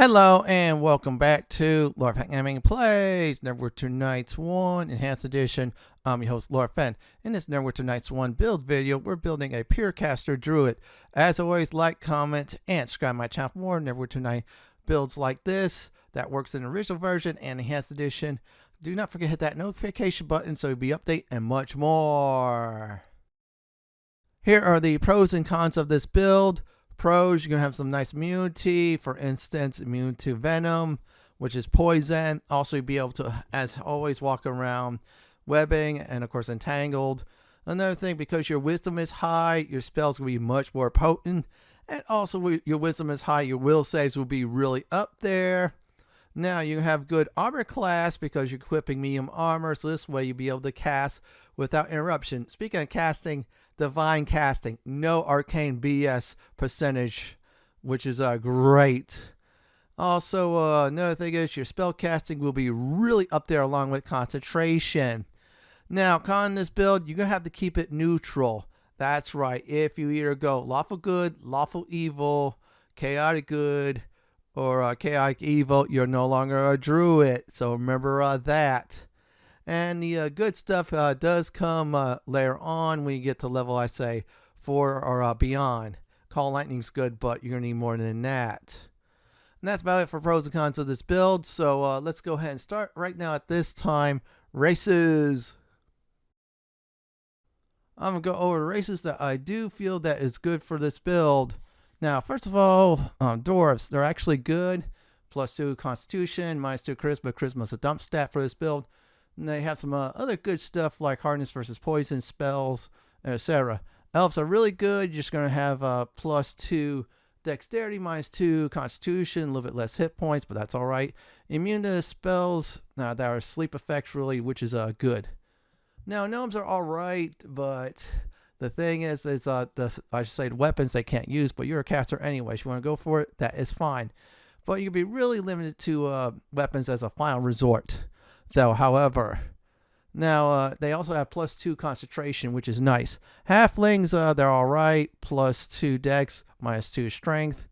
Hello and welcome back to Lord Fenton Gaming Plays Neverwinter Nights 1 Enhanced Edition. I'm your host Lord Fenton. In this Neverwinter Nights 1 build video, we're building a Purecaster Druid. As always, like, comment, and subscribe to my channel for more Neverwinter Nights builds like this. That works in the original version and Enhanced Edition. Do not forget to hit that notification button so you'll be updated and much more. Here are the pros and cons of this build. Pros, you're going to have some nice immunity. For instance, immune to venom, which is poison. Also, you'll be able to, as always, walk around webbing and, of course, entangled. Another thing, because your wisdom is high, your spells will be much more potent. And also, your wisdom is high, your will saves will be really up there. Now, you have good armor class because you're equipping medium armor. So this way, you'll be able to cast without interruption. Speaking of casting, divine casting, no arcane BS percentage, which is great. Also, another thing is your spell casting will be really up there along with concentration. Now, con this build, you're going to have to keep it neutral. That's right. If you either go lawful good, lawful evil, chaotic good, or chaotic evil, you're no longer a druid. So remember that. And the good stuff does come later on when you get to level, I say, 4 or beyond. Call Lightning's good, but you're going to need more than that. And that's about it for pros and cons of this build. So let's go ahead and start right now at this time. Races. I'm going to go over the races that I do feel that is good for this build. Now, first of all, dwarves. They're actually good. +2 Constitution, -2 Charisma. Charisma's a dump stat for this build. And they have some other good stuff like hardness versus poison, spells, etc. Elves are really good. You're just going to have +2 dexterity, -2 constitution, a little bit less hit points, but that's all right. Immune to spells that are sleep effects, really, which is good. Now, gnomes are all right, but the thing is I should say the weapons they can't use, but you're a caster anyway. If you want to go for it, that is fine. But you'll be really limited to weapons as a final resort. Though, however, now they also have +2 concentration, which is nice. Halflings, they're all right. +2 dex, -2 strength.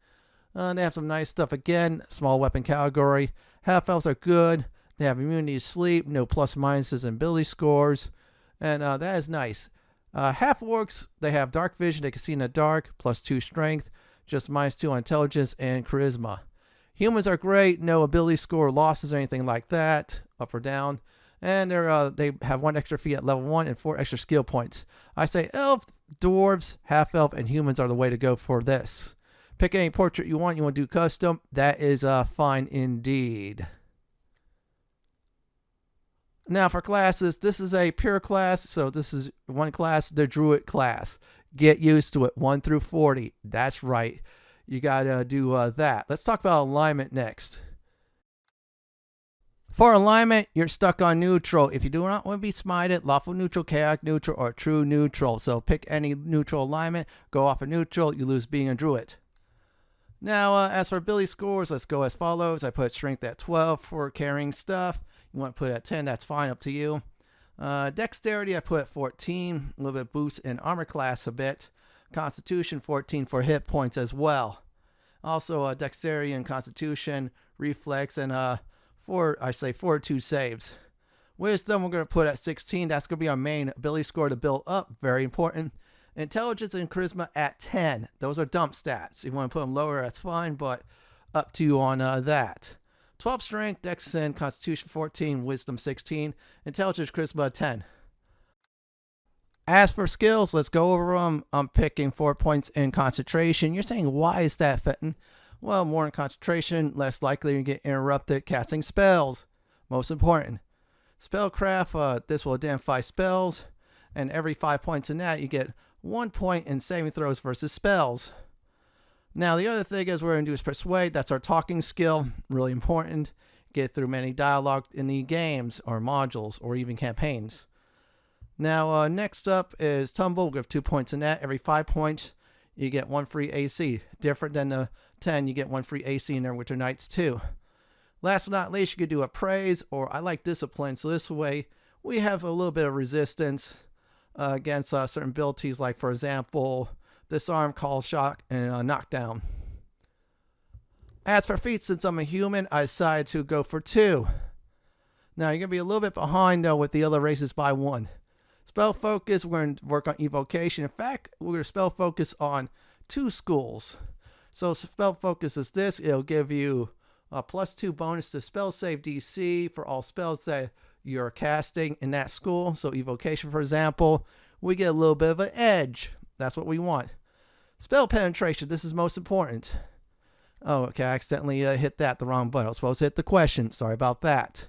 They have some nice stuff again. Small weapon category. Half elves are good. They have immunity to sleep, no plus minuses and ability scores, and that is nice. Half orcs, they have dark vision. They can see in the dark. +2 strength, just -2 on intelligence and charisma. Humans are great, no ability score losses or anything like that, up or down. And they have 1 extra feat at level 1 and 4 extra skill points. I say elf, dwarves, half-elf, and humans are the way to go for this. Pick any portrait you want. You want to do custom, that is fine indeed. Now for classes, this is a pure class, so this is one class, the Druid class. Get used to it, 1 through 40. That's right. You gotta do that. Let's talk about alignment next. For alignment, you're stuck on neutral. If you do not want to be smited, lawful neutral, chaotic neutral, or true neutral. So pick any neutral alignment, go off of neutral, you lose being a druid. Now, as for ability scores, let's go as follows. I put strength at 12 for carrying stuff. You want to put it at 10, that's fine, up to you. Dexterity, I put at 14, a little bit boost in armor class a bit. Constitution 14 for hit points as well. Also dexterity and constitution, reflex, and fortitude saves. Wisdom we're going to put at 16. That's going to be our main ability score to build up. Very important. Intelligence and charisma at 10. Those are dump stats. If you want to put them lower, that's fine, but up to you on that. 12 strength, dex and constitution 14, wisdom 16, intelligence, charisma 10. As for skills, let's go over them. I'm picking 4 points in concentration. You're saying, why is that, Fenton? Well, more in concentration, less likely to get interrupted casting spells. Most important. Spellcraft, this will identify spells, and every 5 points in that, you get 1 point in saving throws versus spells. Now, the other thing is we're going to do is persuade. That's our talking skill. Really important. Get through many dialogue in the games, or modules, or even campaigns. Now, next up is Tumble. We have 2 points in that. Every 5 points, you get 1 free AC. Different than the 10, you get 1 free AC in Neverwinter Nights 2. Last but not least, you could do a Praise, or I like Discipline. So this way, we have a little bit of resistance against certain abilities, like, for example, Disarm, Call, Shock, and Knockdown. As for feats, since I'm a human, I decided to go for 2. Now, you're going to be a little bit behind, though, with the other races by 1. Spell focus, we're going to work on evocation. In fact, we're going to spell focus on 2 schools. So spell focus is this. It'll give you a +2 bonus to spell save DC for all spells that you're casting in that school. So evocation, for example, we get a little bit of an edge. That's what we want. Spell penetration, this is most important. Oh, okay, I accidentally hit the wrong button. I was supposed to hit the question. Sorry about that.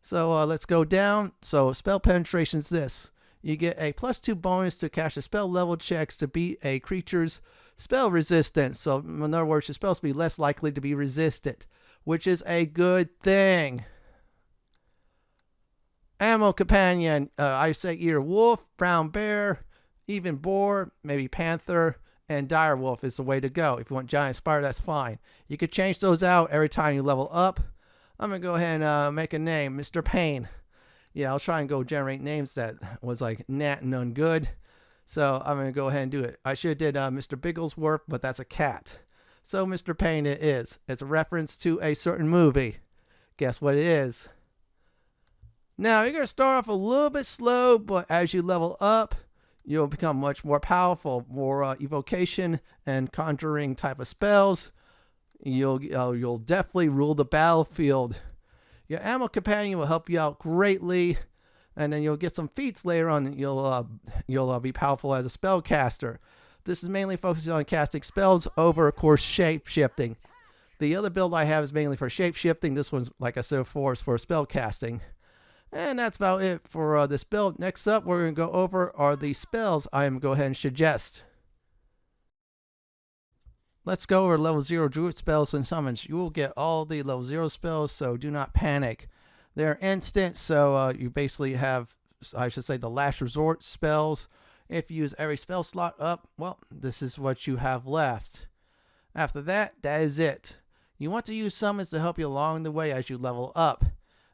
So let's go down. So spell penetration is this. You get a +2 bonus to cast a spell level checks to beat a creature's spell resistance. So in other words, your spells will be less likely to be resisted, which is a good thing. Animal companion, I say either wolf, brown bear, even boar, maybe panther, and dire wolf is the way to go. If you want giant spider, that's fine. You can change those out every time you level up. I'm going to go ahead and make a name, Mr. Pain. Yeah, I'll try and go generate names that was like none good. So I'm going to go ahead and do it. I should have did Mr. Bigglesworth, but that's a cat. So Mr. Pain it is. It's a reference to a certain movie. Guess what it is? Now, you're going to start off a little bit slow, but as you level up, you'll become much more powerful, more evocation and conjuring type of spells. You'll definitely rule the battlefield. Your animal companion will help you out greatly, and then you'll get some feats later on. You'll be powerful as a spellcaster. This is mainly focusing on casting spells over, of course, shape shifting. The other build I have is mainly for shape shifting. This one's, like I said before, is for spell casting. And that's about it for this build. Next up, we're going to go over are the spells I am going to go ahead and suggest. Let's go over level 0 Druid spells and summons. You will get all the level 0 spells, so do not panic. They're instant, so you basically have, I should say, the last resort spells. If you use every spell slot up, well, this is what you have left. After that, that is it. You want to use summons to help you along the way as you level up.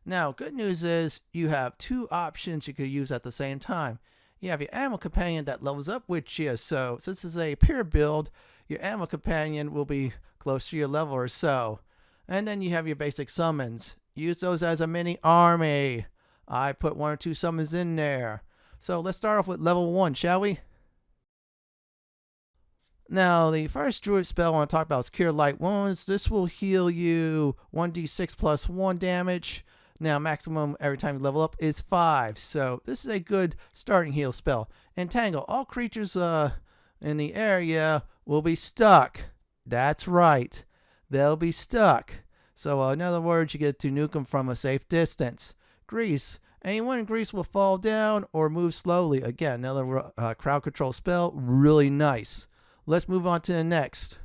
Now, good news is you have 2 options you could use at the same time. You have your animal companion that levels up with you, so since it's a pure build, your animal companion will be close to your level or so. And then you have your basic summons. Use those as a mini army. I put 1 or 2 summons in there. So let's start off with level 1, shall we? Now, the first Druid spell I want to talk about is Cure Light Wounds. This will heal you 1d6 plus 1 damage. Now, maximum every time you level up is 5. So this is a good starting heal spell. Entangle. All creatures in the area will be stuck. That's right. They'll be stuck. So in other words, you get to nuke them from a safe distance. Grease. Anyone in grease will fall down or move slowly. Again, another crowd control spell. Really nice. Let's move on to the next.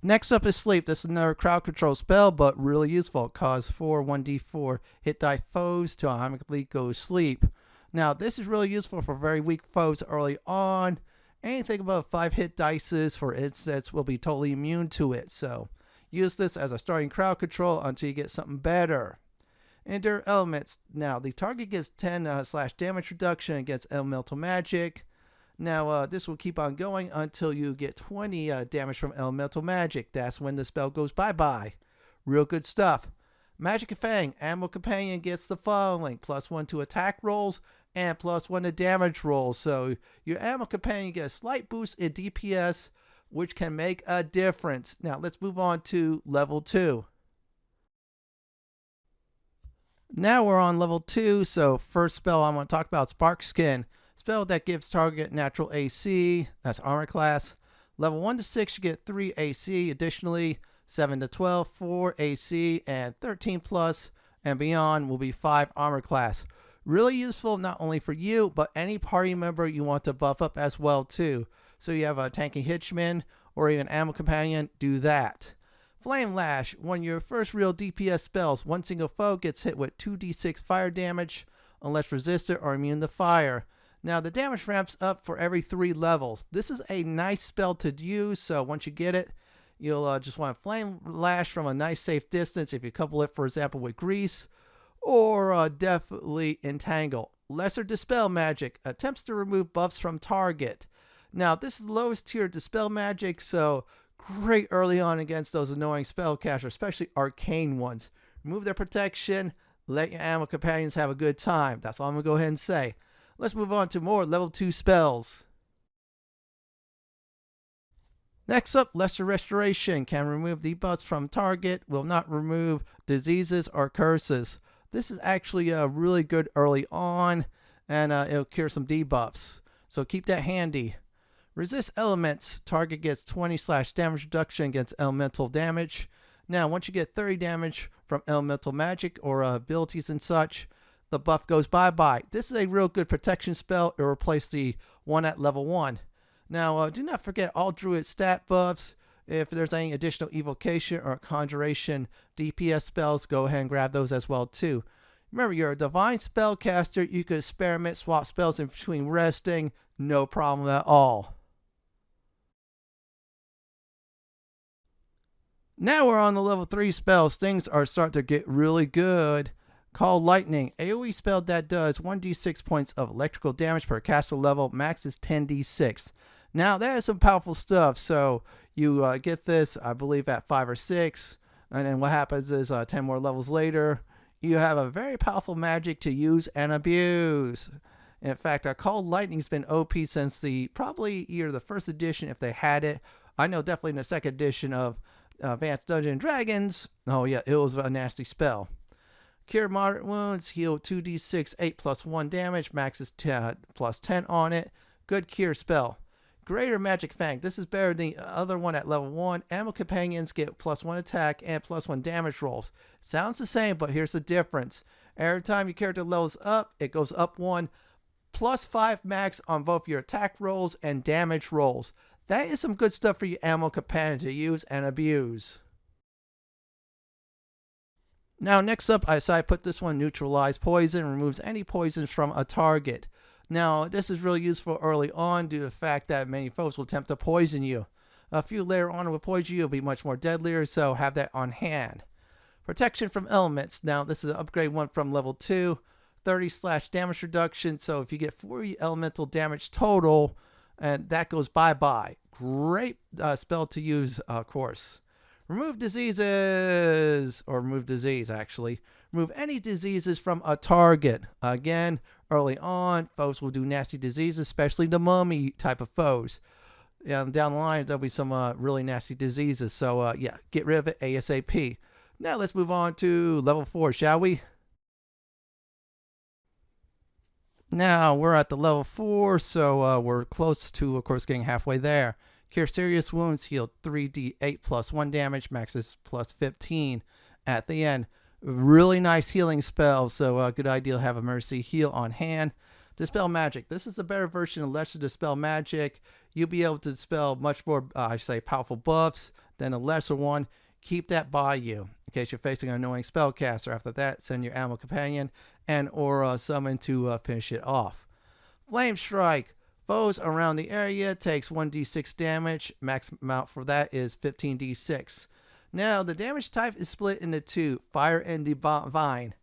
Next up is Sleep. This is another crowd control spell, but really useful. Cause 1d4 hit die foes to automatically go to sleep. Now, this is really useful for very weak foes early on. Anything above 5 hit dices, for instance, will be totally immune to it. So, use this as a starting crowd control until you get something better. Endure Elements. Now, the target gets 10/ damage reduction against elemental magic. Now, this will keep on going until you get 20 damage from elemental magic. That's when the spell goes bye-bye. Real good stuff. Magic Fang. Animal Companion gets the following. +1 to attack rolls and +1 to damage rolls. So, your Animal Companion gets a slight boost in DPS, which can make a difference. Now, let's move on to level 2. Now we're on level 2, so first spell I want to talk about, Spark Skin. Spell that gives target natural AC, that's armor class. Level 1 to 6, you get 3 AC. Additionally, 7 to 12, 4 AC, and 13 plus and beyond will be 5 armor class. Really useful not only for you, but any party member you want to buff up as well too. So you have a tanky hitchman or even animal companion, do that. Flame Lash. One of your first real DPS spells. One single foe gets hit with 2d6 fire damage unless resistant or immune to fire. Now, the damage ramps up for every 3 levels. This is a nice spell to use, so once you get it, you'll just want to Flame Lash from a nice safe distance if you couple it, for example, with Grease, or definitely Entangle. Lesser Dispel Magic. Attempts to remove buffs from target. Now, this is the lowest tier Dispel Magic, so Great early on against those annoying spellcasters, especially arcane ones. Remove their protection, let your animal companions have a good time. That's all I'm going to go ahead and say. Let's move on to more level 2 spells. Next up, Lesser Restoration can remove debuffs from target, will not remove diseases or curses. This is actually really good early on, and it'll cure some debuffs. So keep that handy. Resist elements. Target gets 20/ damage reduction against elemental damage. Now, once you get 30 damage from elemental magic or abilities and such, the buff goes bye-bye. This is a real good protection spell. It'll replace the one at level 1. Now, do not forget all Druid stat buffs. If there's any additional evocation or conjuration DPS spells, go ahead and grab those as well too. Remember, you're a divine spellcaster. You could experiment, swap spells in between resting. No problem at all. Now we're on the level 3 spells. Things are starting to get really good. Call Lightning. AoE spell that does 1d6 points of electrical damage per caster level. Max is 10d6. Now that is some powerful stuff. So you get this, I believe, at 5 or 6. And then what happens is 10 more levels later, you have a very powerful magic to use and abuse. In fact, Call Lightning's been OP since probably either the first edition, if they had it. I know definitely in the second edition of Advanced Dungeons and Dragons. Oh yeah, it was a nasty spell. Cure moderate wounds, heal 2d6, 8 plus 1 damage, max is plus 10 on it. Good cure spell. Greater Magic Fang. This is better than the other one at level 1. Animal companions get plus 1 attack and plus 1 damage rolls. Sounds the same, but here's the difference. Every time your character levels up, it goes up 1, plus 5 max on both your attack rolls and damage rolls. That is some good stuff for your animal companion to use and abuse. Now, next up, I decided to put this one Neutralize Poison. Removes any poisons from a target. Now, this is really useful early on due to the fact that many foes will attempt to poison you. A few later on will poison you, will be much more deadlier, so have that on hand. Protection from elements. Now, this is an upgrade one from level 2. 30/ damage reduction, so if you get 40 elemental damage total, and that goes bye-bye. Great spell to use, of course. Remove diseases, or remove disease, actually. Remove any diseases from a target. Again, early on, foes will do nasty diseases, especially the mummy type of foes. Down the line, there'll be some really nasty diseases, so yeah, get rid of it ASAP. Now let's move on to level 4, shall we? Now we're at the level 4, so we're close to, of course, getting halfway there. Cure serious wounds, heal 3d8 plus 1 damage, max is plus 15 at the end. Really nice healing spell, so good idea to have a mercy heal on hand. Dispel magic. This is the better version of lesser dispel magic. You'll be able to dispel much more, powerful buffs than a lesser one. Keep that by you in case you're facing an annoying spellcaster. After that, send your animal companion and or summon to finish it off. Flame Strike. Foes around the area takes 1d6 damage. Max amount for that is 15d6. Now, the damage type is split into 2, fire and divine.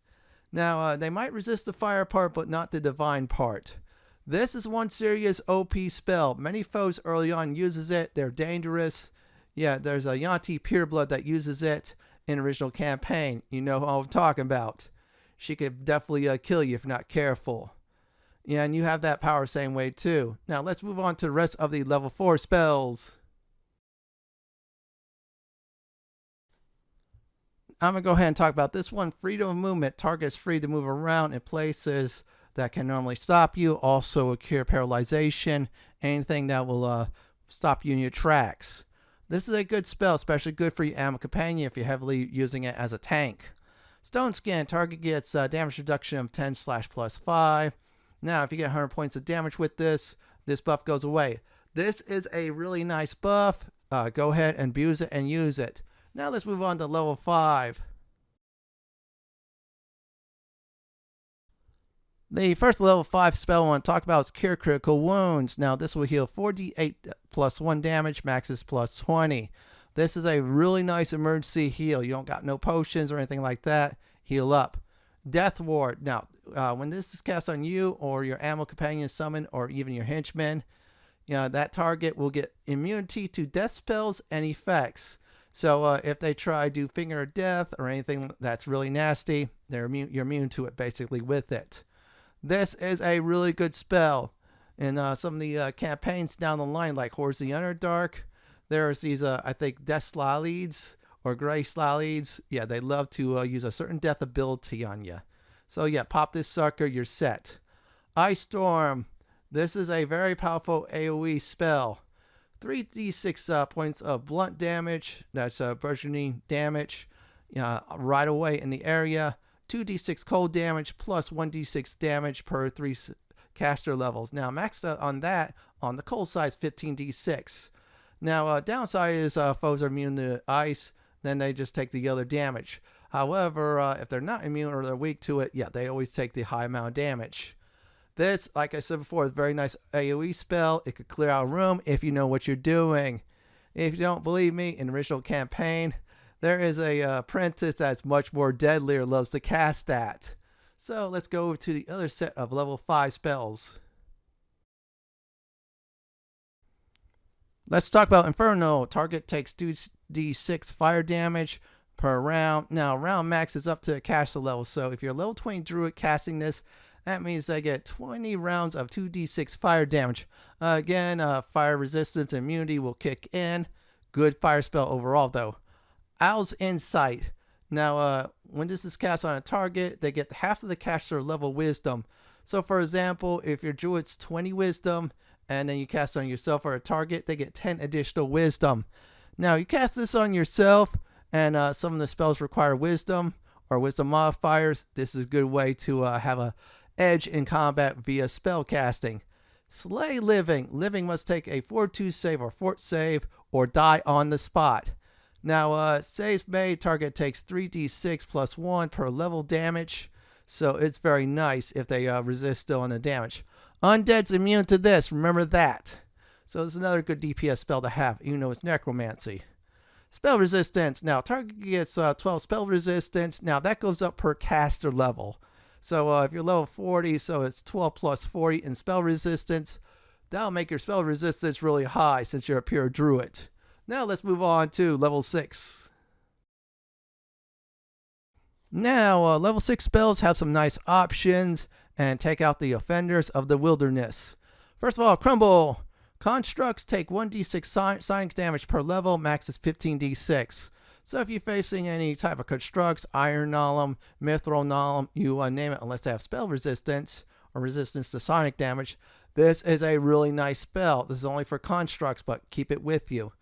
Now, they might resist the fire part, but not the divine part. This is one serious OP spell. Many foes early on uses it. They're dangerous. Yeah, there's a Yanti Pureblood that uses it in original campaign. You know who I'm talking about. She could definitely kill you if you're not careful. Yeah, and you have that power same way too. Now let's move on to the rest of the level 4 spells. I'm going to go ahead and talk about this one. Freedom of movement. Target is free to move around in places that can normally stop you. Also a cure paralyzation. Anything that will stop you in your tracks. This is a good spell, especially good for your animal companion if you're heavily using it as a tank. Stone Skin. Target gets damage reduction of 10/+5. Now, if you get 100 points of damage with this buff goes away. This is a really nice buff. Go ahead and abuse it and use it. Now let's move on to level 5. The first level 5 spell I want to talk about is Cure Critical Wounds. Now this will heal 4d8 plus 1 damage, max is plus 20. This is a really nice emergency heal. You don't got no potions or anything like that. Heal up. Death Ward. Now, when this is cast on you or your animal companion summon or even your henchman, that target will get immunity to death spells and effects. So if they try to do Finger of Death or anything that's really nasty, you're immune to it basically with it. This is a really good spell. In some of the campaigns down the line, like Hordes of the Underdark, there's these, I think, Death Slaleeds or Gray Slaleeds. Yeah, they love to use a certain death ability on you. So yeah, pop this sucker, you're set. Ice Storm. This is a very powerful AoE spell. 3d6 points of blunt damage. That's burgeoning damage right away in the area. 2d6 cold damage plus 1d6 damage per 3 caster levels. Now, maxed out on that, on the cold side, is 15d6. Now, downside is foes are immune to ice, then they just take the other damage. However, if they're not immune or they're weak to it, yeah, they always take the high amount of damage. This, like I said before, is a very nice AoE spell. It could clear out a room if you know what you're doing. If you don't believe me, in the original campaign, there is a apprentice that's much more deadlier, loves to cast that. So let's go over to the other set of level 5 spells. Let's talk about Inferno. Target takes 2d6 fire damage per round. Now, round max is up to a caster level. So if you're a level 20 Druid casting this, that means they get 20 rounds of 2d6 fire damage. Again, fire resistance and immunity will kick in. Good fire spell overall, though. Owl's Insight. Now, when this is cast on a target, they get half of the caster level wisdom. So, for example, if your Druid's 20 wisdom, and then you cast on yourself or a target, they get 10 additional wisdom. Now, you cast this on yourself, and some of the spells require wisdom or wisdom modifiers. This is a good way to have a edge in combat via spell casting. Slay Living. Living must take a Fortitude save or Fort save or die on the spot. Now, saves made, target takes 3d6 plus 1 per level damage. So it's very nice if they resist still on the damage. Undead's immune to this, remember that. So it's another good DPS spell to have, even though it's necromancy. Spell resistance. Now, target gets 12 spell resistance. Now, that goes up per caster level. So if you're level 40, so it's 12 plus 40 in spell resistance. That'll make your spell resistance really high since you're a pure Druid. Now let's move on to level 6. Now, level 6 spells have some nice options and take out the offenders of the wilderness. First of all, Crumble. Constructs take 1d6 sonic damage per level, max is 15d6. So if you're facing any type of constructs, Iron Golem, Mithril Golem, you name it, unless they have spell resistance or resistance to sonic damage, this is a really nice spell. This is only for constructs, but keep it with you.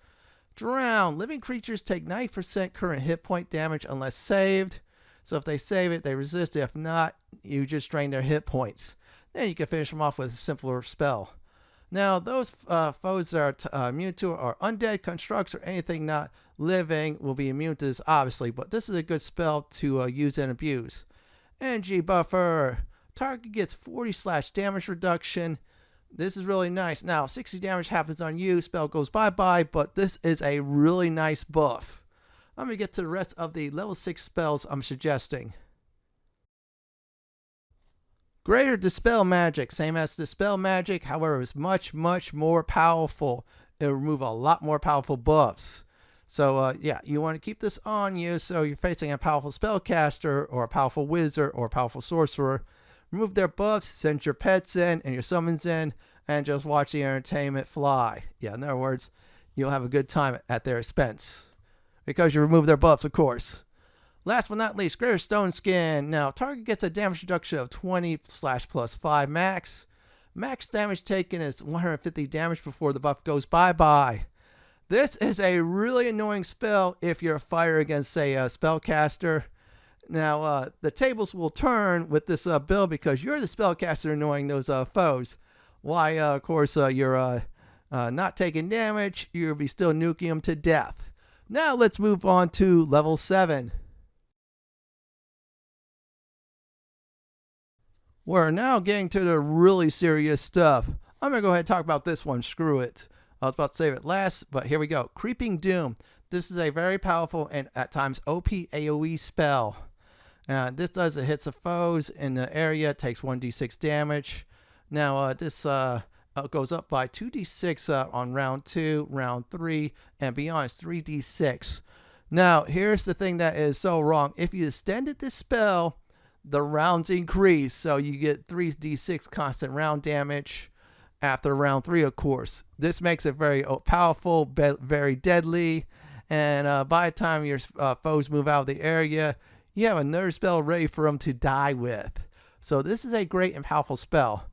Drown. Living creatures take 9% current hit point damage unless saved. So if they save it, they resist it. If not, you just drain their hit points. Then you can finish them off with a simpler spell. Now, those foes that are immune to are undead, constructs, or anything not living will be immune to this, obviously. But this is a good spell to use and abuse. Energy Buffer. Target gets 40 / damage reduction. This is really nice. Now, 60 damage happens on you. Spell goes bye-bye, but this is a really nice buff. I'm going to get to the rest of the level 6 spells I'm suggesting. Greater Dispel Magic. Same as Dispel Magic, however, it's much, much more powerful. It'll remove a lot more powerful buffs. So, yeah, you want to keep this on you so you're facing a powerful spellcaster or a powerful wizard or a powerful sorcerer. Remove their buffs, send your pets in and your summons in, and just watch the entertainment fly. Yeah, in other words, you'll have a good time at their expense. Because you remove their buffs, of course. Last but not least, Greater Stone Skin. Now, target gets a damage reduction of 20 / +5 max. Max damage taken is 150 damage before the buff goes bye-bye. This is a really annoying spell if you're a fighter against, say, a spellcaster. Now, the tables will turn with this build because you're the spellcaster annoying those foes. Why, of course, you're not taking damage. You'll be still nuking them to death. Now, let's move on to level 7. We're now getting to the really serious stuff. I'm going to go ahead and talk about this one. Screw it. I was about to save it last, but here we go. Creeping Doom. This is a very powerful and at times OP AoE spell. This hits the foes in the area, takes 1d6 damage. Now, this goes up by 2d6 on round 2, round 3, and beyond. It's 3d6. Now, here's the thing that is so wrong. If you extended this spell, the rounds increase. So you get 3d6 constant round damage after round 3, of course. This makes it very powerful, very deadly. And by the time your foes move out of the area, you have another spell ready for them to die with. So this is a great and powerful spell.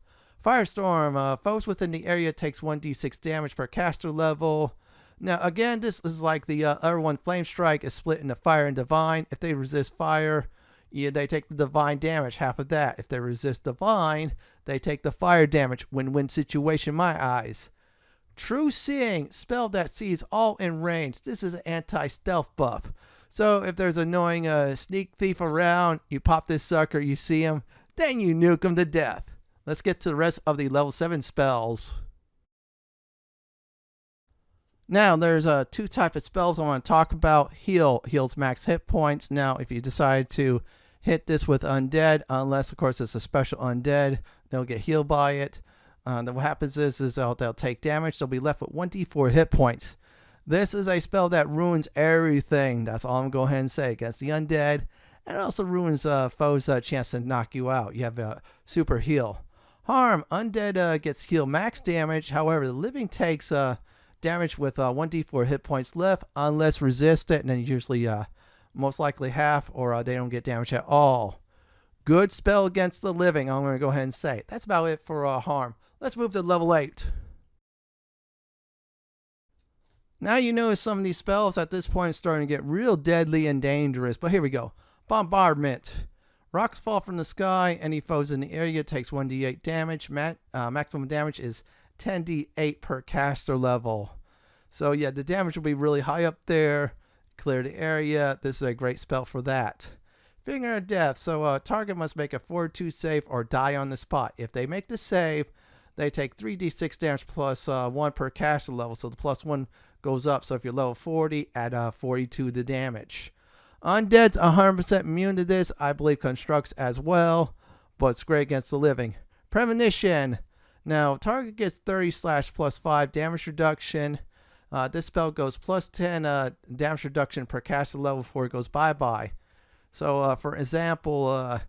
Firestorm, foes within the area takes 1d6 damage per caster level. Now, again, this is like the other one. Flame Strike is split into Fire and Divine. If they resist Fire, they take the Divine damage, half of that. If they resist Divine, they take the Fire damage. Win-win situation, my eyes. True Seeing, spell that sees all in range. This is an anti-stealth buff. So if there's an annoying sneak thief around, you pop this sucker, you see him, then you nuke him to death. Let's get to the rest of the level 7 spells. Now, there's 2 types of spells I want to talk about. Heal. Heals max hit points. Now, if you decide to hit this with undead, unless, of course, it's a special undead, they'll get healed by it. Then what happens is they'll take damage. They'll be left with 1d4 hit points. This is a spell that ruins everything. That's all I'm going to go ahead and say against the undead. And it also ruins foes' chance to knock you out. You have a super heal. Harm. Undead gets healed max damage. However, the living takes damage with 1d4 hit points left unless resisted, and then usually most likely half, or they don't get damage at all. Good spell against the living, I'm going to go ahead and say. That's about it for Harm. Let's move to level 8. Now you notice some of these spells at this point are starting to get real deadly and dangerous, but here we go. Bombardment. Rocks fall from the sky. Any foes in the area takes 1d8 damage. Maximum damage is 10d8 per caster level. So yeah, the damage will be really high up there. Clear the area. This is a great spell for that. Finger of Death. So target must make a fortitude save or die on the spot. If they make the save, they take 3d6 damage plus 1 per caster level. So the plus 1 goes up. So if you're level 40, add 42 to damage. Undead's 100% immune to this. I believe Constructs as well, but it's great against the living. Premonition. Now, target gets 30/+5 damage reduction. This spell goes plus 10 damage reduction per caster level before it goes bye-bye. So, for example,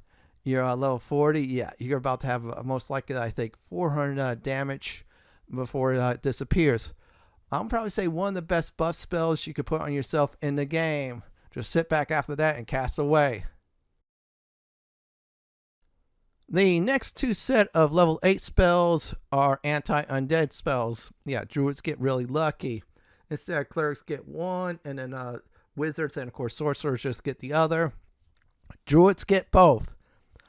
you're level 40. Yeah, you're about to have most likely, I think, 400 damage before it disappears. I'm probably say one of the best buff spells you could put on yourself in the game. Just sit back after that and cast away. The next 2 set of level 8 spells are anti-undead spells. Yeah, druids get really lucky. Instead, clerics get 1, and then wizards and, of course, sorcerers just get the other. Druids get both.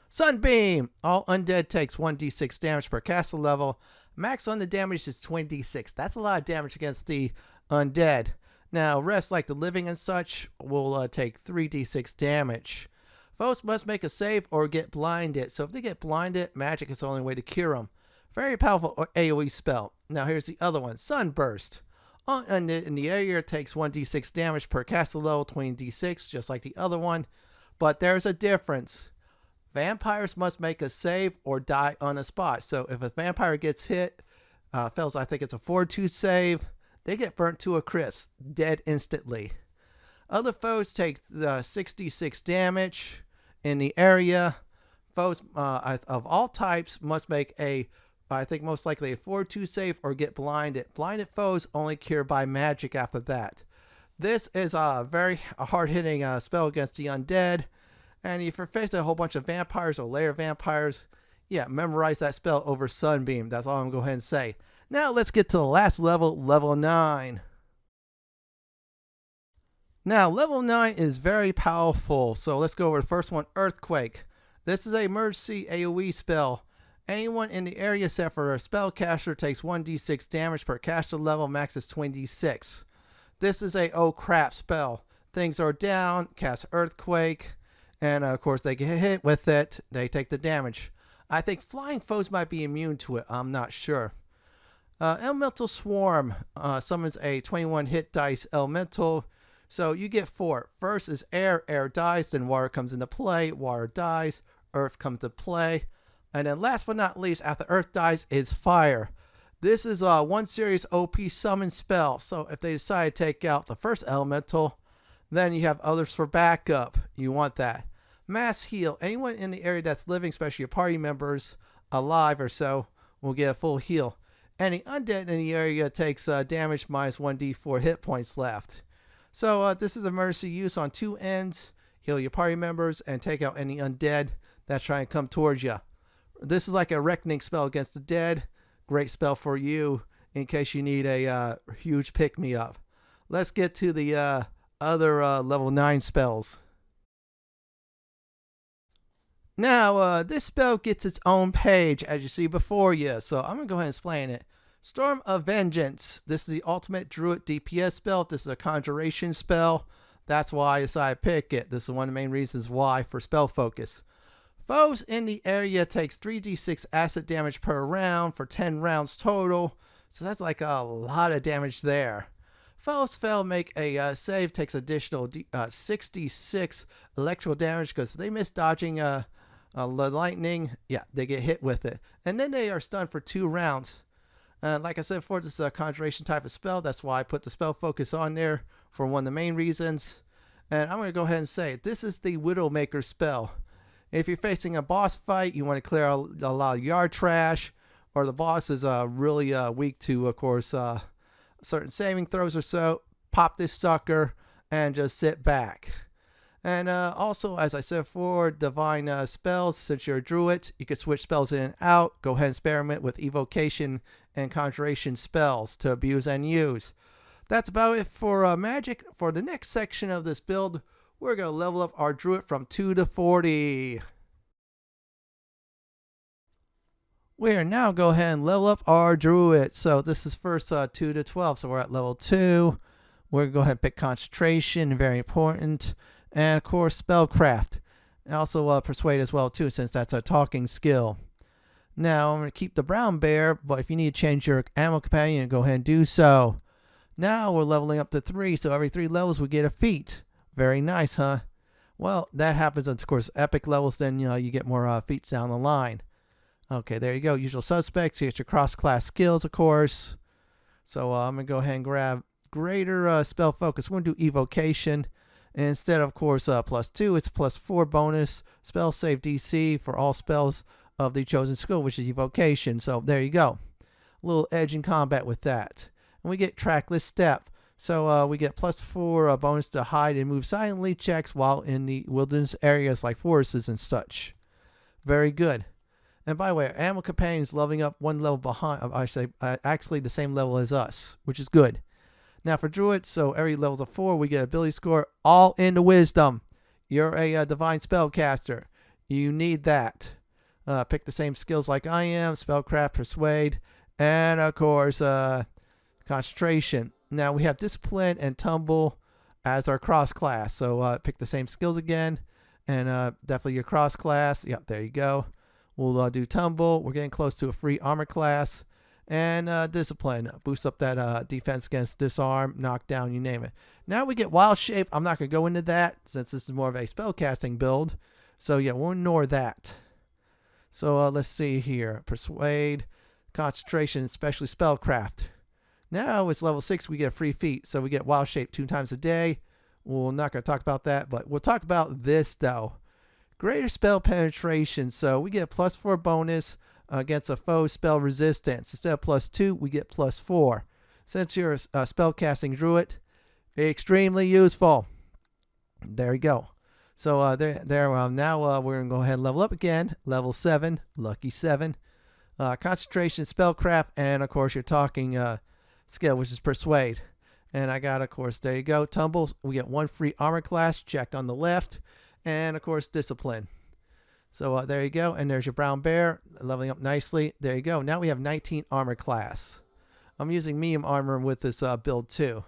Sunbeam. All undead takes 1d6 damage per caster level. Max on the damage is 20d6. That's a lot of damage against the undead. Now, rest like the living and such will take 3d6 damage. Foes must make a save or get blinded. So if they get blinded, magic is the only way to cure them. Very powerful AoE spell. Now here's the other one. Sunburst. All undead in the area takes 1d6 damage per caster level, 20d6, just like the other one. But there's a difference. Vampires must make a save or die on the spot. So if a vampire gets hit, fails, I think it's a 4-2 save, they get burnt to a crisp, dead instantly. Other foes take 66 damage in the area. Foes of all types must make I think most likely a 4-2 save or get blinded. Blinded foes only cure by magic after that. This is a very hard-hitting spell against the undead. And if you're facing a whole bunch of vampires or layer vampires, yeah, memorize that spell over Sunbeam. That's all I'm going to go ahead and say. Now let's get to the last level, level 9. Now, level 9 is very powerful. So let's go over the first one, Earthquake. This is a emergency AoE spell. Anyone in the area except for a spellcaster takes 1d6 damage per caster level, max is 26. This is a oh crap spell. Things are down, cast Earthquake, and of course they get hit with it, they take the damage. I think flying foes might be immune to it, I'm not sure. Elemental Swarm summons a 21 hit dice elemental. So you get 4. First is air, air dies, then water comes into play, water dies, earth comes to play. And then last but not least, after earth dies, is fire. This is a one serious OP summon spell. So if they decide to take out the first elemental, then you have others for backup. You want that. Mass heal. Anyone in the area that's living, especially your party members, alive or so, will get a full heal. Any undead in the area takes damage minus 1d4 hit points left. So this is emergency use on two ends. Heal your party members and take out any undead that's trying to come towards you. This is like a reckoning spell against the dead. Great spell for you in case you need a huge pick-me-up. Let's get to the other level 9 spells. Now, this spell gets its own page, as you see before you, so I'm going to go ahead and explain it. Storm of Vengeance. This is the ultimate Druid DPS spell. This is a conjuration spell. That's why I decided to pick it. This is one of the main reasons why for spell focus. Foes in the area takes 3d6 acid damage per round for 10 rounds total. So that's like a lot of damage there. Foes fail make a save, takes additional 66 electrical damage because they miss dodging the lightning. Yeah, they get hit with it. And then they are stunned for 2 rounds. Like I said before, this is a conjuration type of spell. That's why I put the spell focus on there for one of the main reasons. And I'm going to go ahead and say it. This is the Widowmaker spell. If you're facing a boss fight, you want to clear a lot of yard trash, or the boss is really weak to, of course, certain saving throws or so, pop this sucker and just sit back. And also, as I said before, divine spells. Since you're a druid, you can switch spells in and out. Go ahead and experiment with evocation and conjuration spells to abuse and use. That's about it for magic. For the next section of this build, we're going to level up our druid from 2 to 40. We're now go ahead and level up our druid. So this is first 2 to 12. So we're at level 2. We're going to go ahead and pick concentration, very important. And of course, spellcraft. And also persuade as well too, since that's a talking skill. Now I'm going to keep the brown bear, but if you need to change your ammo companion, go ahead and do so. Now we're leveling up to 3, so every 3 levels we get a feat. Very nice, huh? Well, that happens at, of course, epic levels, then you get more feats down the line. Okay, there you go. Usual suspects. You get your cross-class skills, of course. So I'm going to go ahead and grab greater spell focus. We're going to do evocation. And instead, of course, +2, it's +4 bonus spell save DC for all spells of the chosen skill, which is evocation. So there you go. A little edge in combat with that. And we get trackless step. So we get +4 bonus to hide and move silently checks while in the wilderness areas like forests and such. Very good. And by the way, our ammo companion is leveling up 1 level behind. I say actually the same level as us, which is good. Now for druid, so every level of 4, we get ability score all into wisdom. You're a divine spellcaster. You need that. Pick the same skills like I am: spellcraft, persuade, and of course concentration. Now we have discipline and tumble as our cross class. So pick the same skills again, and definitely your cross class. Yep, there you go. We'll do tumble. We're getting close to a free armor class. And discipline. Boost up that defense against disarm, knockdown, you name it. Now we get wild shape. I'm not going to go into that since this is more of a spellcasting build. So yeah, we'll ignore that. So let's see here. Persuade, concentration, especially spellcraft. Now it's level 6. We get a free feat. So we get wild shape 2 times a day. We're not going to talk about that, but we'll talk about this though. Greater spell penetration. So we get +4 bonus against a foe spell resistance. Instead of +2, we get +4. Since you're a spellcasting druid, extremely useful. There you go. So now we're going to go ahead and level up again. Level 7, lucky 7. Concentration, spellcraft, and of course your talking skill, which is persuade. And I got, of course, there you go, tumbles. We get 1 free armor class, check on the left. And of course, discipline. So there you go. And there's your brown bear, leveling up nicely. There you go. Now we have 19 armor class. I'm using medium armor with this build too.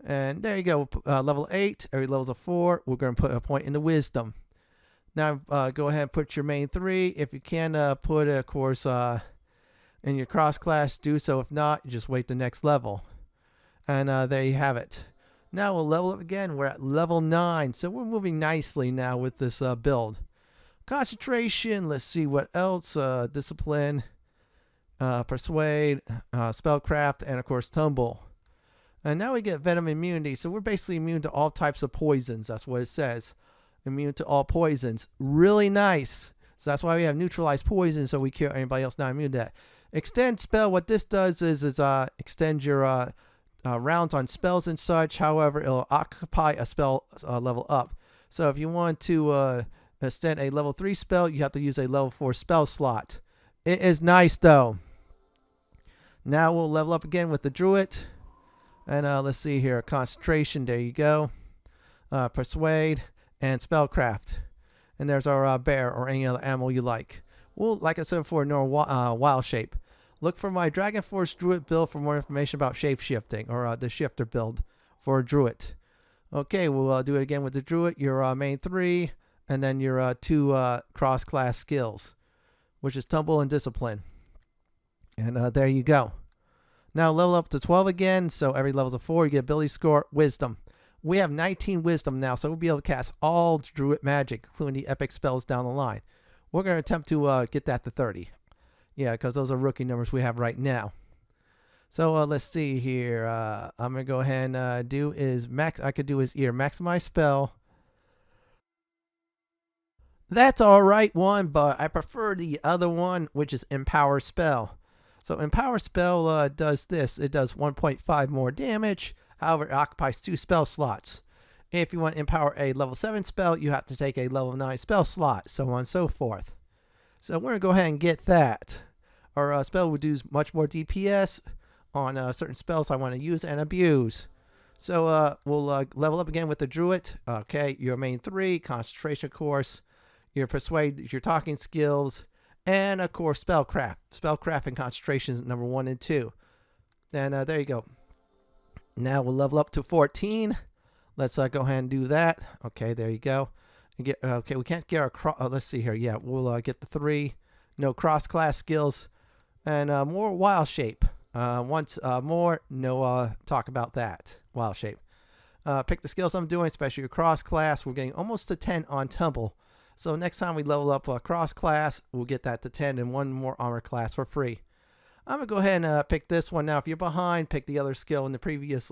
And there you go. Level 8. Every level's a 4. We're going to put a point into wisdom. Now go ahead and put your main 3. If you can put it, of course, in your cross class, do so. If not, just wait the next level. And there you have it. Now we'll level up again. We're at level 9. So we're moving nicely now with this build. Concentration. Let's see what else. Discipline. Persuade, Spellcraft, and of course Tumble. And now we get Venom immunity, so we're basically immune to all types of poisons. That's what it says. Immune to all poisons. Really nice. So that's why we have neutralized poison, so we cure anybody else not immune to that. Extend spell. What this does is extend your rounds on spells and such. However, it'll occupy a spell level up. So if you want to extend a level 3 spell, you have to use a level 4 spell slot. It is nice though. Now we'll level up again with the Druid. And let's see here. Concentration. There you go. Persuade and Spellcraft. And there's our bear or any other animal you like. Well, like I said before, ignore wild shape. Look for my Dragon Force Druid build for more information about shape shifting, or the shifter build for a Druid. Okay, we'll do it again with the Druid. Your main 3, and then your 2 cross-class skills, which is Tumble and Discipline. And there you go. Now level up to 12 again, so every level of 4 you get ability score, Wisdom. We have 19 Wisdom now, so we'll be able to cast all Druid magic, including the epic spells down the line. We're going to attempt to get that to 30. Yeah, because those are rookie numbers we have right now. So let's see here. I'm going to go ahead and do is I could do his ear. Maximize spell. That's all right one, but I prefer the other one, which is Empower Spell. So Empower Spell does this. It does 1.5 more damage. However, it occupies 2 spell slots. If you want to empower a level 7 spell, you have to take a level 9 spell slot, so on and so forth. So we're going to go ahead and get that. Our spell will do much more DPS on certain spells I want to use and abuse. So we'll level up again with the Druid. Okay, your main 3, concentration course, your persuade, your talking skills, and of course Spellcraft. Spellcraft and concentration is number 1 and 2. And there you go. Now we'll level up to 14. Let's go ahead and do that. Okay, there you go. Okay, we can't get our let's see here. Yeah, we'll get the 3. No cross-class skills. And more wild shape. Once more, no talk about that. Wild shape. Pick the skills I'm doing, especially your cross-class. We're getting almost to 10 on Tumble. So next time we level up cross-class, we'll get that to 10 and 1 more armor class for free. I'm going to go ahead and pick this one. Now, if you're behind, pick the other skill in the previous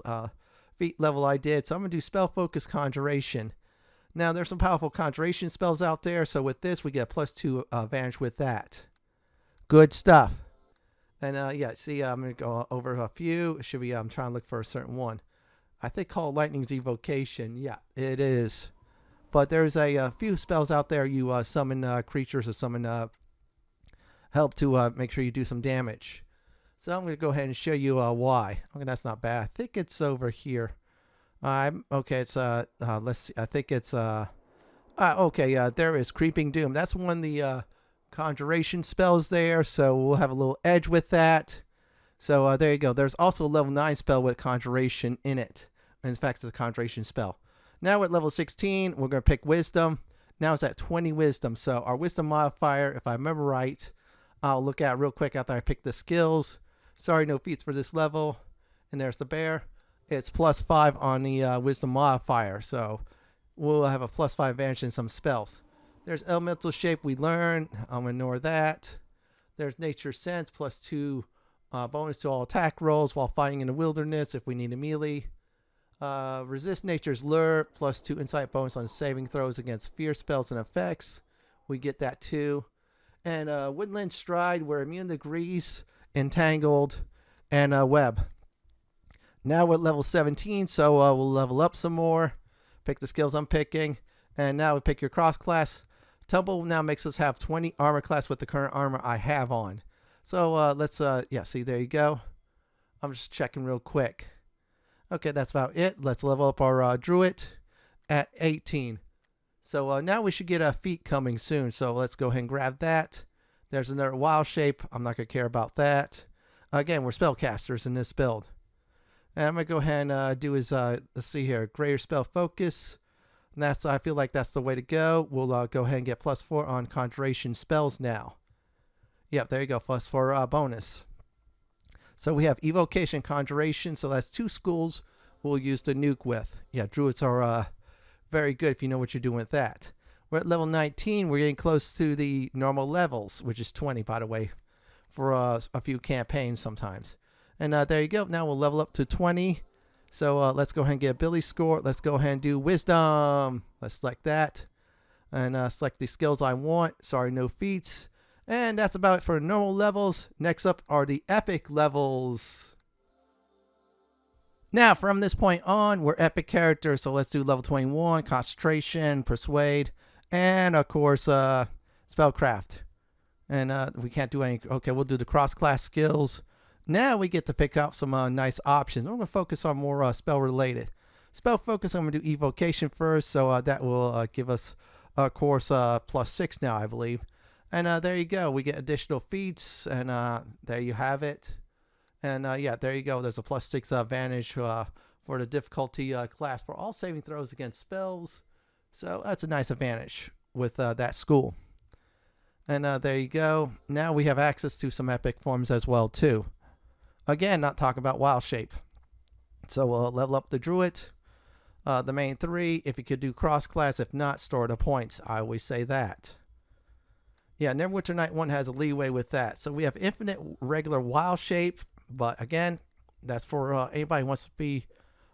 feat level I did. So I'm going to do Spell Focus Conjuration. Now, there's some powerful conjuration spells out there. So with this, we get +2 advantage with that. Good stuff. And yeah, see, I'm going to go over a few. It should be, I'm trying to look for a certain one. I think called Lightning's Evocation. Yeah, it is. But there's a few spells out there. You summon creatures or summon help to make sure you do some damage. So I'm going to go ahead and show you why. Okay, that's not bad. I think it's over here. Okay, it's let's see. I think it's okay. There is Creeping Doom. That's one of the conjuration spells there. So we'll have a little edge with that. So there you go. There's also a level 9 spell with conjuration in it. And in fact, it's a conjuration spell. Now we're at level 16. We're going to pick Wisdom. Now it's at 20 Wisdom. So our Wisdom modifier, if I remember right, I'll look at real quick after I pick the skills. Sorry, no feats for this level. And there's the bear. It's +5 on the Wisdom modifier. So we'll have a +5 advantage in some spells. There's Elemental Shape we learn. I'm going to ignore that. There's Nature Sense, +2 bonus to all attack rolls while fighting in the wilderness if we need a melee. Resist Nature's Lure, +2 insight bonus on saving throws against fear spells and effects. We get that too. And Woodland Stride, we're immune to grease, entangled, and web. Now we're at level 17, so we'll level up some more. Pick the skills I'm picking. And now we pick your cross class. Tumble now makes us have 20 armor class with the current armor I have on. So let's, yeah, see, there you go. I'm just checking real quick. Okay, that's about it. Let's level up our Druid at 18. So now we should get a feat coming soon. So let's go ahead and grab that. There's another wild shape. I'm not going to care about that. Again, we're spellcasters in this build. And I'm going to go ahead and do his, let's see here, greater spell focus. And that's, I feel like that's the way to go. We'll go ahead and get +4 on conjuration spells now. Yep, there you go, +4 bonus. So we have Evocation, Conjuration, so that's 2 schools we'll use the nuke with. Yeah, Druids are very good if you know what you're doing with that. We're at level 19. We're getting close to the normal levels, which is 20, by the way. for a few campaigns sometimes. And there you go. Now we'll level up to 20. So let's go ahead and get ability score. Let's go ahead and do wisdom. Let's select that. And select the skills I want. Sorry, no feats. And that's about it for normal levels. Next up are the epic levels. Now, from this point on, we're epic characters. So let's do level 21, concentration, persuade, and of course, spellcraft. And we can't do any. Okay, we'll do the cross-class skills. Now we get to pick out some nice options. We're going to focus on more spell-related. Spell focus, I'm going to do evocation first. So that will give us, of course, +6 now, I believe. And there you go. We get additional feats. And there you have it. And yeah, there you go. There's a +6 advantage for the difficulty class for all saving throws against spells. So that's a nice advantage with that school. And there you go. Now we have access to some epic forms as well, too. Again, not talking about wild shape. So we'll level up the Druid. The main 3. If you could do cross-class. If not, store the points. I always say that. Yeah, Neverwinter Night 1 has a leeway with that. So we have infinite regular wild shape. But again, that's for anybody who wants to be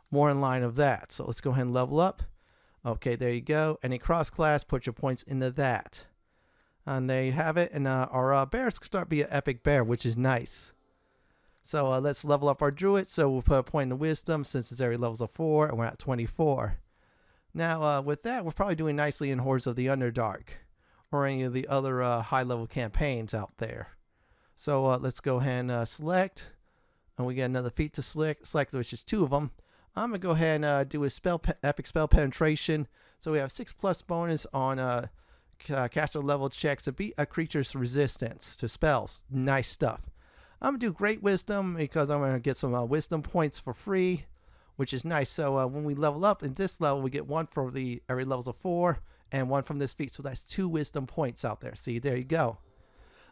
more in line of that. So let's go ahead and level up. Okay, there you go. Any cross-class, put your points into that. And there you have it. And our bears start to be an epic bear, which is nice. So let's level up our Druid. So we'll put a point in the wisdom since it's every levels of 4 and we're at 24. Now with that, we're probably doing nicely in Hordes of the Underdark or any of the other high level campaigns out there. So let's go ahead and select. And we get another feat to select, which is 2 of them. I'm going to go ahead and do a epic spell penetration. So we have 6+ bonus on caster level checks to beat a creature's resistance to spells. Nice stuff. I'm going to do Great Wisdom because I'm going to get some wisdom points for free, which is nice. So when we level up in this level, we get 1 for the every levels of 4 and 1 from this feat. So that's 2 wisdom points out there. See, there you go.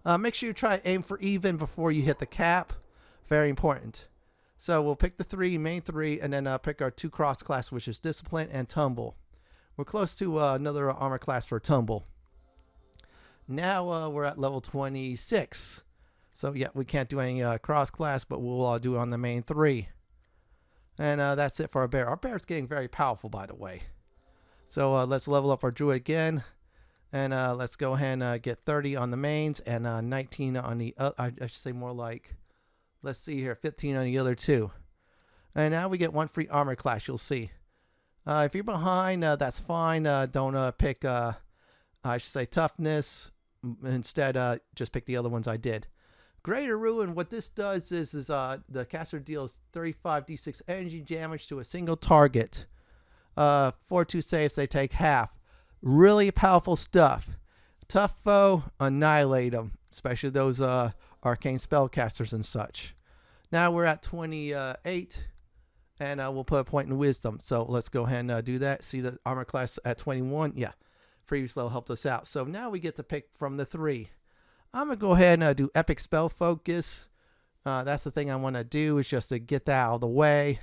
Make sure you try aim for even before you hit the cap. Very important. So we'll pick the main 3, and then pick our 2 cross class, which is Discipline and Tumble. We're close to another armor class for Tumble. Now we're at level 26. So yeah, we can't do any cross class, but we'll do it on the main 3. And that's it for our bear. Our bear is getting very powerful, by the way. So let's level up our Druid again. And let's go ahead and get 30 on the mains and 19 on the I should say more like, let's see here, 15 on the other 2. And now we get 1 free armor class, you'll see. If you're behind, that's fine. Don't pick, I should say, toughness. Instead, just pick the other ones I did. Greater Ruin, what this does is the caster deals 35d6 energy damage to a single target. 4/2 saves, they take half. Really powerful stuff. Tough foe, annihilate them. Especially those arcane spellcasters and such. Now we're at 28. And we'll put a point in wisdom. So let's go ahead and do that. See the armor class at 21? Yeah. Previous level helped us out. So now we get to pick from the 3. I'm going to go ahead and do epic spell focus. That's the thing I want to do is just to get that out of the way.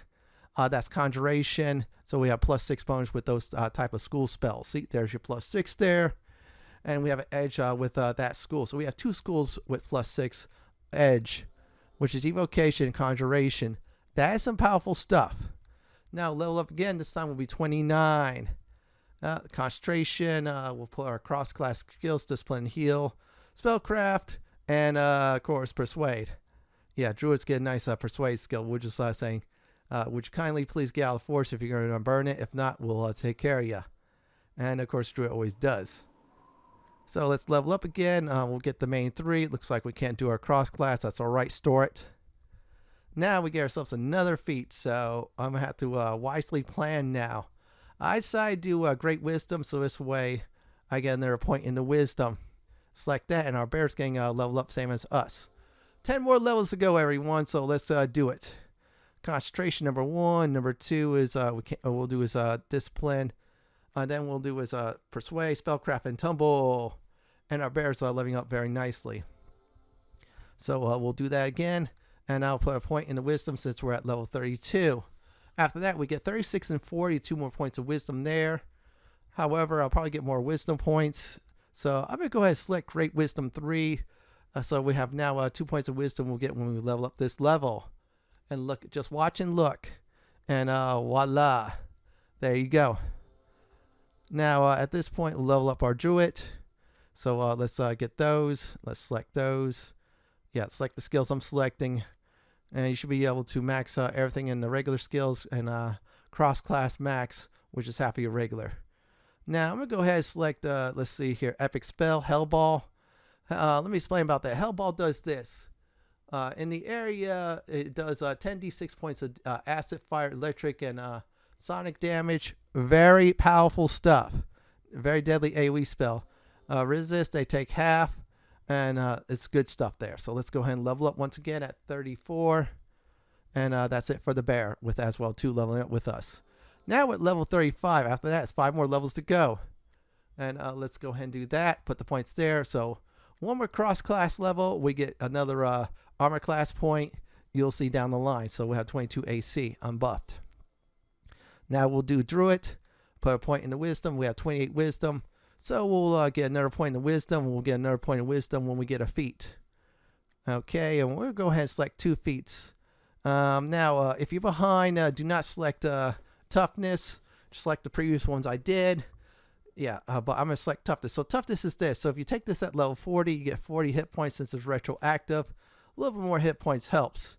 That's conjuration. So we have +6 bonus with those type of school spells. See, there's your +6 there. And we have an edge with that school. So we have 2 schools with +6 edge, which is evocation and conjuration. That is some powerful stuff. Now level up again. This time will be 29. Concentration. We'll put our cross-class skills, discipline, heal, spellcraft, and of course persuade. Yeah, druids get a nice persuade skill. We're just saying, would you kindly please get out of the force if you're going to burn it? If not, we'll take care of you. And of course, druid always does. So let's level up again. We'll get the main 3. It looks like we can't do our cross-class. That's all right. Store it. Now we get ourselves another feat, so I'm going to have to wisely plan now. I decided to do Great Wisdom, so this way I get another point in the Wisdom. Select that, and our bear's getting leveled up, same as us. 10 more levels to go, everyone, so let's do it. Concentration, number 1. Number 2 is, we'll do is Discipline. Then we'll do is Persuade, Spellcraft, and Tumble. And our bear's leveling up very nicely. So we'll do that again. And I'll put a point in the Wisdom since we're at level 32. After that, we get 36 and 40, 2 more points of Wisdom there. However, I'll probably get more Wisdom points. So I'm going to go ahead and select Great Wisdom 3. So we have now 2 points of wisdom we'll get when we level up this level. And look, just watch and look. And voila. There you go. Now at this point we'll level up our Druid. So let's get those. Let's select those. Yeah, select the skills I'm selecting. And you should be able to max everything in the regular skills and cross-class max, which is half of your regular. Now I'm going to go ahead and select, let's see here, Epic Spell, Hellball. Let me explain about that. Hellball does this. In the area, it does 10d6 points of acid, fire, electric, and sonic damage. Very powerful stuff. Very deadly AoE spell. Resist, they take half, and it's good stuff there. So let's go ahead and level up once again at 34. And that's it for the bear, with as well, 2 leveling up with us. Now at level 35, after that, it's 5 more levels to go. And let's go ahead and do that. Put the points there. So one more cross-class level, we get another armor class point. You'll see down the line. So we'll have 22 AC unbuffed. Now we'll do Druid. Put a point in the wisdom. We have 28 wisdom. So we'll get another point in wisdom. We'll get another point in wisdom when we get a feat. Okay, and we'll go ahead and select 2 feats. Now, if you're behind, do not select toughness. Just like the previous ones I did. Yeah, but I'm going to select toughness. So toughness is this. So if you take this at level 40, you get 40 hit points since it's retroactive. A little bit more hit points helps.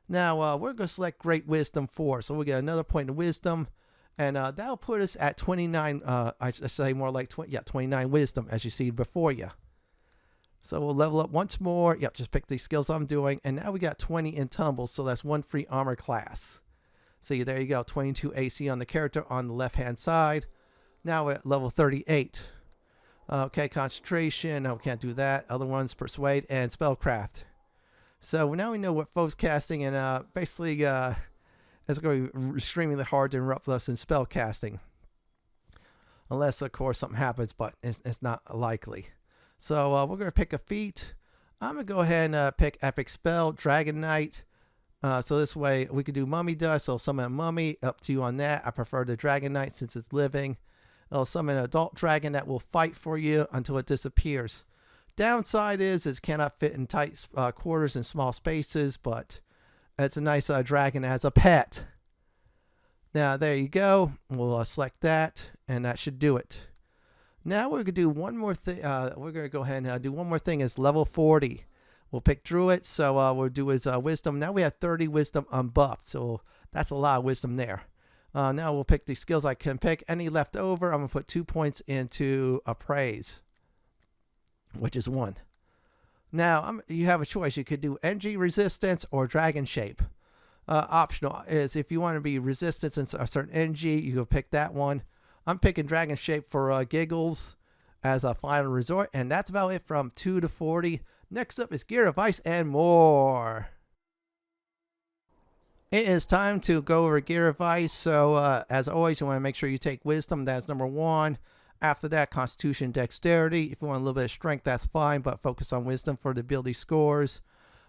Now, we're going to select Great Wisdom 4. So we'll get another point of wisdom. And that'll put us at 29, I say more like 29 wisdom, as you see before you. So we'll level up once more. Yep, just pick these skills I'm doing. And now we got 20 in tumble, so that's 1 free armor class. See, there you go, 22 AC on the character on the left-hand side. Now we're at level 38. Okay, concentration, no, we can't do that. Other ones, persuade and spellcraft. So now we know what foes casting, and basically it's going to be extremely hard to interrupt us in spell casting. Unless, of course, something happens, but it's not likely. So we're going to pick a feat. I'm going to go ahead and pick Epic Spell, Dragon Knight. So this way we could do Mummy Dust. So summon a mummy, up to you on that. I prefer the Dragon Knight since it's living. It'll summon an adult dragon that will fight for you until it disappears. Downside is it cannot fit in tight quarters and small spaces, but it's a nice dragon as a pet. Now there you go. We'll select that, and that should do it. Now we're going to do one more thing. We're going to go ahead and do one more thing. Is level 40. We'll pick Druid, so we'll do his wisdom. Now we have 30 wisdom unbuffed, so that's a lot of wisdom there. Now we'll pick the skills I can pick. Any left over, I'm going to put 2 points into Appraise, which is 1. Now, you have a choice. You could do NG Resistance or Dragon Shape. Optional is if you want to be Resistance in a certain NG, you can pick that one. I'm picking Dragon Shape for giggles as a final resort, and that's about it from 2 to 40. Next up is Gear of Ice and more. It is time to go over Gear of Ice. So, as always, you want to make sure you take Wisdom. That's number 1. After that, Constitution, Dexterity. If you want a little bit of Strength, that's fine, but focus on Wisdom for the ability scores.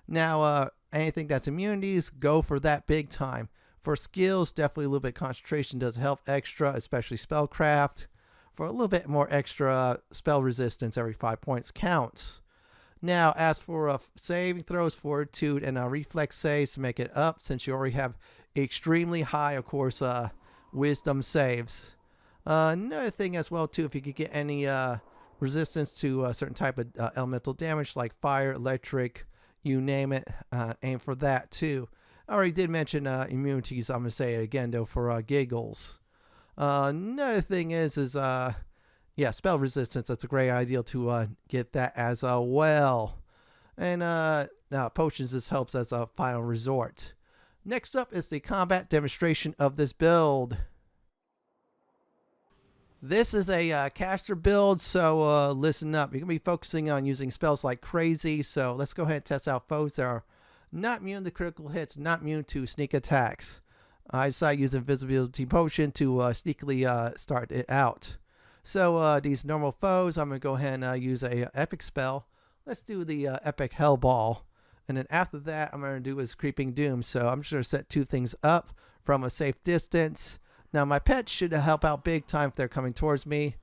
Now, anything that's immunities, go for that big time. For skills, definitely a little bit of concentration does help extra, especially Spellcraft. For a little bit more extra spell resistance, every 5 points counts. Now, as for saving throws, fortitude, and reflex saves to make it up, since you already have extremely high, of course, wisdom saves. Another thing as well, too, if you could get any resistance to a certain type of elemental damage, like fire, electric, you name it, aim for that, too. I already did mention immunities. I'm going to say it again, though, for giggles. Another thing is yeah, spell resistance. That's a great idea to get that as well. And potions, this helps as a final resort. Next up is the combat demonstration of this build. This is a caster build, so listen up. You're going to be focusing on using spells like crazy, so let's go ahead and test out foes that are not immune to critical hits, not immune to sneak attacks. I decided to use Invisibility Potion to sneakily start it out. So these normal foes, I'm going to go ahead and use a epic spell. Let's do the epic Hellball. And then after that, I'm going to do is Creeping Doom. So I'm just going to set 2 things up from a safe distance. Now my pets should help out big time if they're coming towards me.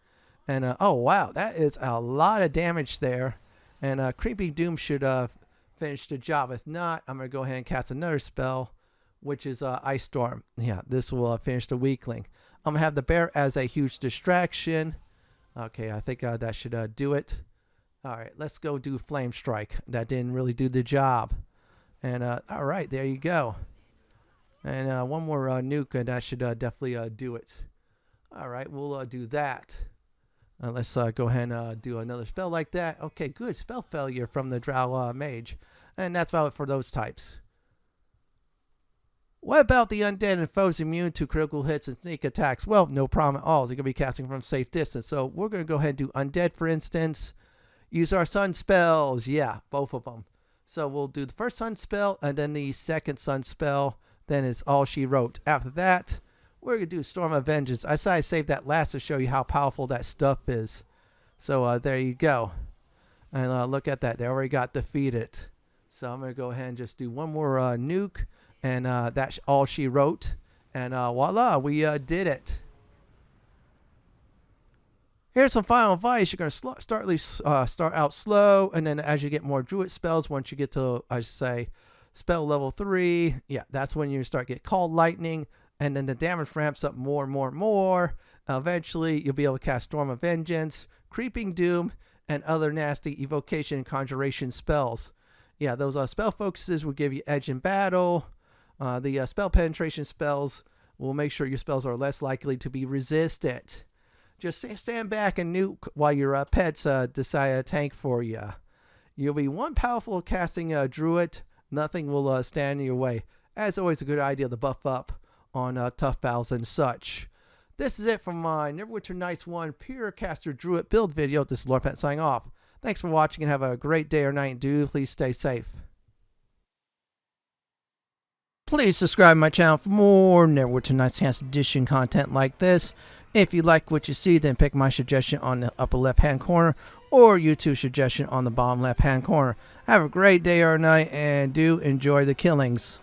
And oh wow, that is a lot of damage there. And Creeping Doom should finish the job. If not, I'm going to go ahead and cast another spell, which is Ice Storm. Yeah, this will finish the weakling. I'm going to have the bear as a huge distraction. Okay, I think that should do it. All right, let's go do Flame Strike. That didn't really do the job. And all right, there you go. And one more nuke, and that should definitely do it. All right, we'll do that. Let's go ahead and do another spell like that. Okay, good. Spell failure from the Drow Mage. And that's about it for those types. What about the undead and foes immune to critical hits and sneak attacks? Well, no problem at all. They're going to be casting from safe distance. So we're going to go ahead and do undead, for instance. Use our sun spells. Yeah, both of them. So we'll do the first sun spell and then the second sun spell. Then it's all she wrote. After that, we're going to do Storm of Vengeance. I said I saved that last to show you how powerful that stuff is. So there you go. And look at that. They already got defeated. So I'm going to go ahead and just do one more nuke. And that's all she wrote. And voila, we did it. Here's some final advice. You're going to start out slow. And then as you get more Druid spells, once you get to, I say, spell level 3, yeah, that's when you start get Called Lightning. And then the damage ramps up more and more and more. Eventually, you'll be able to cast Storm of Vengeance, Creeping Doom, and other nasty evocation and conjuration spells. Yeah, those spell focuses will give you edge in battle. The spell penetration spells will make sure your spells are less likely to be resisted. Just stand back and nuke while your pets decide to tank for you. You'll be one powerful casting Druid. Nothing will stand in your way. As always, a good idea to buff up on tough battles and such. This is it from my Neverwinter Nights 1 Pure Caster Druid build video. This is Lord Fenton signing off. Thanks for watching and have a great day or night. Do please stay safe. Please subscribe to my channel for more Neverwinter Nights Enhanced Edition content like this. If you like what you see, then pick my suggestion on the upper left hand corner or YouTube suggestion on the bottom left hand corner. Have a great day or night and do enjoy the killings.